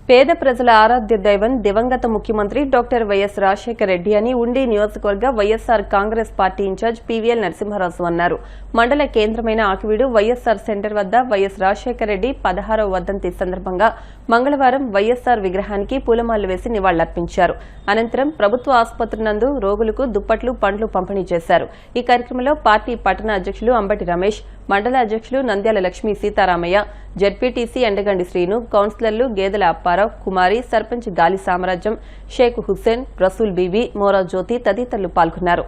పేద ప్రజల ఆరాధ్య దైవం దివంగత ముఖ్యమంత్రి డాక్టర్ వైఎస్ రాజశేఖర రెడ్డి అని ఉండి నియోజకవర్గ YSR Congress party incharge PVL Narasimharaju అన్నారు. మండల కేంద్రమైన ఆకివీడు వైఎస్సార్ సెంటర్ వద్ద వైఎస్ రాజశేఖర రెడ్డి 16వ వర్ధంతి సందర్భంగా మంగళవారం వైఎస్సార్ విగ్రహానికి పూలమాలలు వేసి నివాళులర్పించారు. అనంతరం ప్రభుత్వ ఆసుపత్రి నందు రోగులకు దుప్పట్లు, పండ్లు పంపిణీ చేశారు. ఈ కార్యక్రమంలో పార్టీ పట్టణ అధ్యక్షులు అంబటి రమేష్, మండల అధ్యక్షులు నంద్యాల లక్ష్మీ సీతారామయ్య, జడ్పీటీసీ ఎండగండి శ్రీను, కౌన్సిలర్లు గేదెల అప్పారావు, కుమారి, సర్పంచ్ గాలి సామ్రాజ్యం, షేక్ హుస్సేన్, రసూల్ బీబీ, మోరా జ్యోతి తదితరులు పాల్గొన్నారు.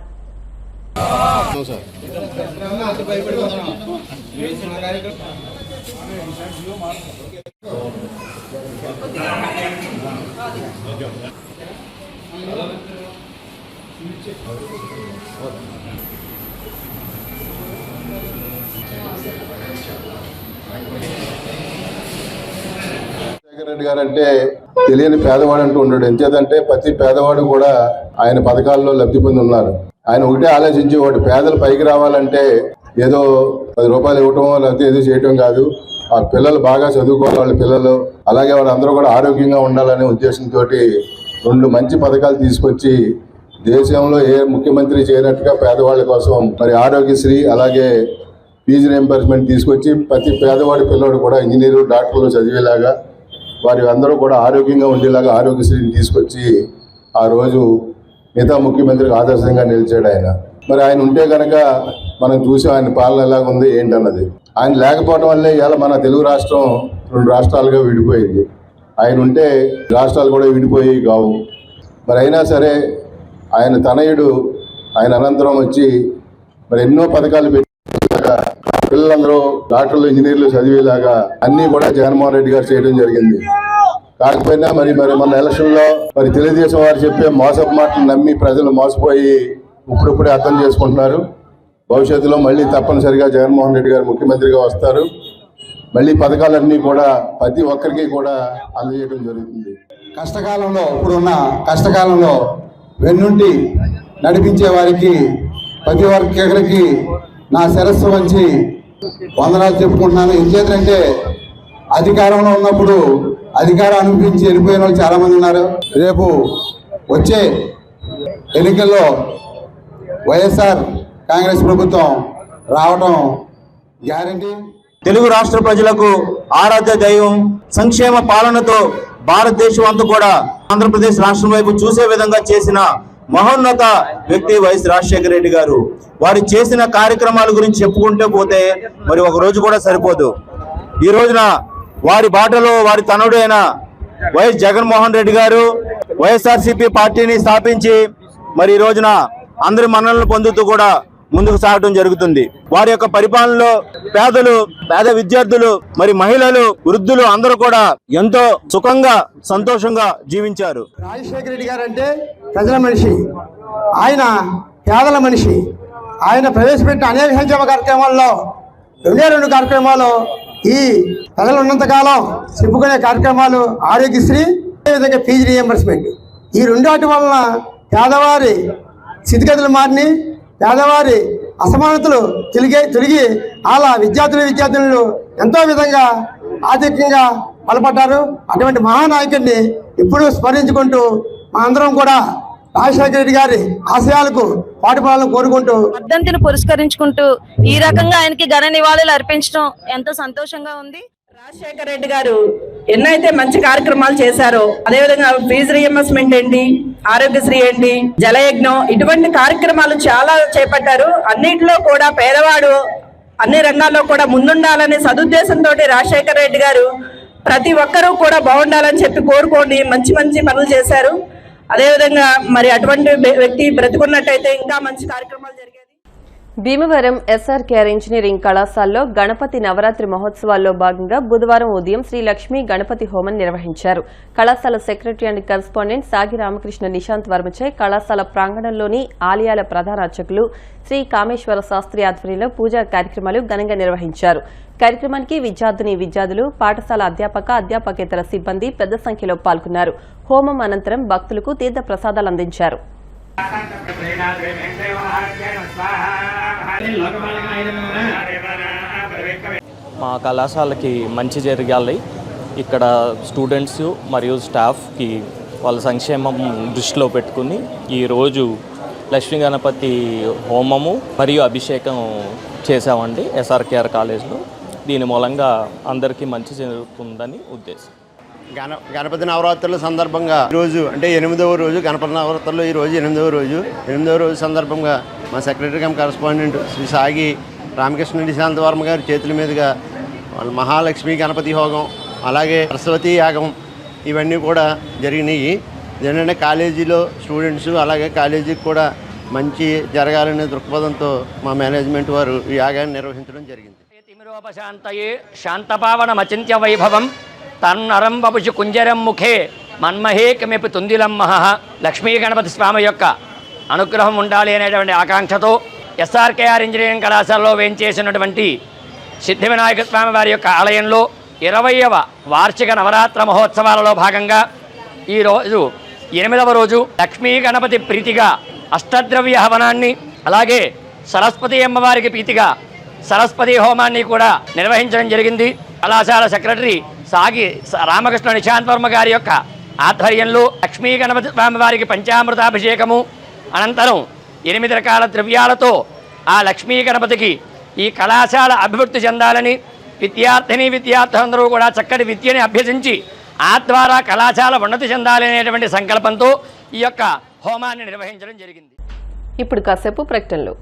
రెడ్డి గారు అంటే తెలియని పేదవాడు అంటూ ఉన్నాడు. ఎంచేదంటే ప్రతి పేదవాడు కూడా ఆయన పథకాల్లో లబ్ధి పొంది ఉన్నారు. ఆయన ఒకటే ఆలోచించేవాడు, పేదలు పైకి రావాలంటే ఏదో 10 రూపాయలు ఇవ్వటం లేకపోతే ఏదో చేయటం కాదు, ఆ పిల్లలు బాగా చదువుకోవాలి, వాళ్ళ పిల్లలు అలాగే వాళ్ళందరూ కూడా ఆరోగ్యంగా ఉండాలనే ఉద్దేశంతో 2 మంచి పథకాలు తీసుకొచ్చి దేశంలో ఏ ముఖ్యమంత్రి చేయనట్టుగా పేదవాళ్ళ కోసం మరి ఆరోగ్యశ్రీ అలాగే ఫీజు రీయింబర్స్మెంట్ తీసుకొచ్చి ప్రతి పేదవాడి పిల్లవాడు కూడా ఇంజనీరు, డాక్టర్లు చదివేలాగా వారి అందరూ కూడా ఆరోగ్యంగా ఉండేలాగా ఆరోగ్యశ్రీని తీసుకొచ్చి ఆ రోజు మిగతా ముఖ్యమంత్రికి ఆదర్శంగా నిలిచాడు ఆయన. మరి ఆయన ఉంటే కనుక మనం చూసి ఆయన పాలన ఎలాగ ఉంది ఏంటన్నది. ఆయన లేకపోవడం వల్లే ఇవాళ మన తెలుగు రాష్ట్రం 2 రాష్ట్రాలుగా విడిపోయింది. ఆయన ఉంటే రాష్ట్రాలు కూడా విడిపోయి కావు. మరి అయినా సరే ఆయన తనయుడు ఆయన అనంతరం వచ్చి మరి ఎన్నో పథకాలు పెట్టి పిల్లలందరూ డాక్టర్లు, ఇంజనీర్లు చదివేలాగా అన్నీ కూడా జగన్మోహన్ రెడ్డి గారు చేయడం జరిగింది. కాకపోయినా మరి మన ఎలక్షన్లో మరి తెలుగుదేశం వారు చెప్పే మోసపు మాటలు నమ్మి ప్రజలు మోసపోయి ఇప్పుడిప్పుడే అర్థం చేసుకుంటున్నారు. భవిష్యత్తులో మళ్ళీ తప్పనిసరిగా జగన్మోహన్ రెడ్డి గారు ముఖ్యమంత్రిగా వస్తారు. మళ్ళీ పథకాలన్నీ కూడా ప్రతి ఒక్కరికి కూడా అందజేయడం జరుగుతుంది. కష్టకాలంలో ఇప్పుడున్న కష్టకాలంలో వెన్నుంటి నడిపించే వారికి ప్రతి ఒక్కరికి నా శిరస్సు వంచి వందనాలు చెప్పుకుంటున్నాను. ఎందుకంటే అధికారంలో ఉన్నప్పుడు అధికారం అనిపించి వెళ్ళిపోయిన వాళ్ళు చాలా మంది ఉన్నారు. రేపు వచ్చే ఎన్నికల్లో వైఎస్ఆర్ కాంగ్రెస్ ప్రభుత్వం రావడం గ్యారంటీ. తెలుగు రాష్ట్ర ప్రజలకు ఆరాధ్య దైవం, సంక్షేమ పాలనతో భారతదేశం అంతా కూడా ఆంధ్రప్రదేశ్ రాష్ట్రం వైపు చూసే విధంగా చేసిన మహోన్నత వ్యక్తి వైఎస్ రాజశేఖర రెడ్డి గారు. వారు చేసిన కార్యక్రమాల గురించి చెప్పుకుంటూ పోతే మరి ఒక రోజు కూడా సరిపోదు. ఈ రోజున వారి బాటలో వారి తనయుడైన వైఎస్ జగన్మోహన్ రెడ్డి గారు వైఎస్ఆర్సీపీ పార్టీని స్థాపించి మరి ఈ రోజున అందరి మన్ననలు పొందుతూ కూడా ముందుకు సాగడం జరుగుతుంది. వారి యొక్క పరిపాలనలో పేద విద్యార్థులు, మరి మహిళలు, వృద్ధులు అందరూ కూడా ఎంతో సుఖంగా, సంతోషంగా జీవించారు. రాజశేఖర రెడ్డి గారు అంటే ప్రజల మనిషి, ఆయన పేదల మనిషి. ఆయన ప్రవేశపెట్టిన అనేక సంక్షేమ కార్యక్రమాల్లో 2 కార్యక్రమాలు ఈ ప్రజలు ఉన్నంతకాలం చెప్పుకునే కార్యక్రమాలు ఆరోగ్యశ్రీ, అదేవిధంగా ఫీజు రియంబర్స్మెంట్. ఈ 2 వాటి వలన పేదవారి స్థితిగతులు మారిని, పేదవారి అసమానతలు తొలగి అలా విద్యార్థులు ఎంతో విధంగా ఆర్థికంగా బలపడ్డారు. అటువంటి మహానాయకుడిని ఇప్పుడు స్మరించుకుంటూ మా అందరం కూడా రాజశేఖర రెడ్డి గారి ఆశయాలకు పాటుపడాలని కోరుకుంటూ వర్ధంతిని పురస్కరించుకుంటూ ఈ రకంగా ఆయనకి ఘన నివాళులు అర్పించడం ఎంతో సంతోషంగా ఉంది. రాజశేఖర రెడ్డి గారు ఎన్నైతే మంచి కార్యక్రమాలు చేశారో, అదేవిధంగా ఫీజు రియంబర్స్మెంట్ ఏంటి, ఆరోగ్యశ్రీ ఏంటి, జలయజ్ఞం, ఇటువంటి కార్యక్రమాలు చాలా చేపట్టారు. అన్నిటిలో కూడా పేదవాడు అన్ని రంగాల్లో కూడా ముందుండాలనే సదుద్దేశంతో రాజశేఖర రెడ్డి గారు ప్రతి ఒక్కరూ కూడా బాగుండాలని చెప్పి కోరుకోండి మంచి మంచి పనులు చేశారు. అదేవిధంగా మరి అటువంటి వ్యక్తి బ్రతుకున్నట్టయితే ఇంకా మంచి కార్యక్రమాలు జరిగేది. భీమవరం ఎస్ఆర్కేఆర్ ఇంజనీరింగ్ కళాశాలలో గణపతి నవరాత్రి మహోత్సవాల్లో భాగంగా బుధవారం ఉదయం శ్రీ లక్ష్మీ గణపతి హోమం నిర్వహించారు. కళాశాల సెక్రటరీ అండ్ కరెస్పాండెంట్ సాగి రామకృష్ణ నిశాంత్ వర్మచే కళాశాల ప్రాంగణంలోని ఆలయాల ప్రధాన అర్చకులు శ్రీ కామేశ్వర శాస్త్రి ఆధ్వర్యంలో పూజా కార్యక్రమాలు ఘనంగా నిర్వహించారు. కార్యక్రమానికి విద్యార్థులు, పాఠశాల అధ్యాపకేతర సిబ్బంది పెద్ద సంఖ్యలో పాల్గొన్నారు. హోమం అనంతరం భక్తులకు తీర్థ ప్రసాదాలు అందించారు. మా కళాశాలకి మంచి జరగాలి. ఇక్కడ స్టూడెంట్స్ మరియు స్టాఫ్కి వాళ్ళ సంక్షేమం దృష్టిలో పెట్టుకుని ఈరోజు లక్ష్మీ గణపతి హోమము మరియు అభిషేకం చేసామండి ఎస్ఆర్కేఆర్ కాలేజ్లో. దీని మూలంగా అందరికీ మంచి జరుగుతుందని ఉద్దేశం. గణపతి నవరాత్రుల సందర్భంగా ఈరోజు అంటే 8వ రోజు, గణపతి నవరాత్రుల్లో ఈరోజు 8వ రోజు సందర్భంగా మా సెక్రటరీ కమ్ కరెస్పాండెంట్ శ్రీ సాగి రామకృష్ణ నిశాంత్ వర్మ గారి చేతుల మీదుగా మహాలక్ష్మి గణపతి హోమం, అలాగే సరస్వతి యాగం ఇవన్నీ కూడా జరిగినాయి. ఏంటంటే కాలేజీలో స్టూడెంట్స్ అలాగే కాలేజీకి కూడా మంచి జరగాలనే దృక్పథంతో మా మేనేజ్మెంట్ వారు ఈ యాగాన్ని నిర్వహించడం జరిగింది. తిమిరోపశాంతయే శాంతపావనమచింత్య వైభవం తన్నరం వపుషు కుంజరం ముఖే మన్మహే కిమిపి తుందిలం మహః. లక్ష్మీ గణపతి స్వామి యొక్క అనుగ్రహం ఉండాలి అనేటువంటి ఆకాంక్షతో ఎస్ఆర్కేఆర్ ఇంజనీరింగ్ కళాశాలలో వేంచేసినటువంటి సిద్ధి వినాయక స్వామి వారి యొక్క ఆలయంలో 20వ వార్షిక నవరాత్ర మహోత్సవాలలో భాగంగా ఈరోజు 8వ రోజు లక్ష్మీ గణపతి ప్రీతిగా అష్టద్రవ్య హవనాన్ని, అలాగే సరస్వతి అమ్మవారికి ప్రీతిగా సరస్వతి హోమాన్ని కూడా నిర్వహించడం జరిగింది. కళాశాల సెక్రటరీ సాగి రామకృష్ణ నిశాంత్ వర్మ గారి యొక్క ఆధ్వర్యంలో లక్ష్మీ గణపతి స్వామి వారికి పంచామృతాభిషేకము అనంతరం 8 రకాల ద్రవ్యాలతో ఆ లక్ష్మీ గణపతికి ఈ కళాశాల అభివృద్ధి చెందాలని, విద్యార్థులందరూ కూడా చక్కటి విద్యని అభ్యసించి ఆ ద్వారా కళాశాల ఉన్నతి చెందాలి అనేటువంటి సంకల్పంతో ఈ యొక్క హోమాన్ని నిర్వహించడం జరిగింది. ఇప్పుడు కాసేపు ప్రకటనలు.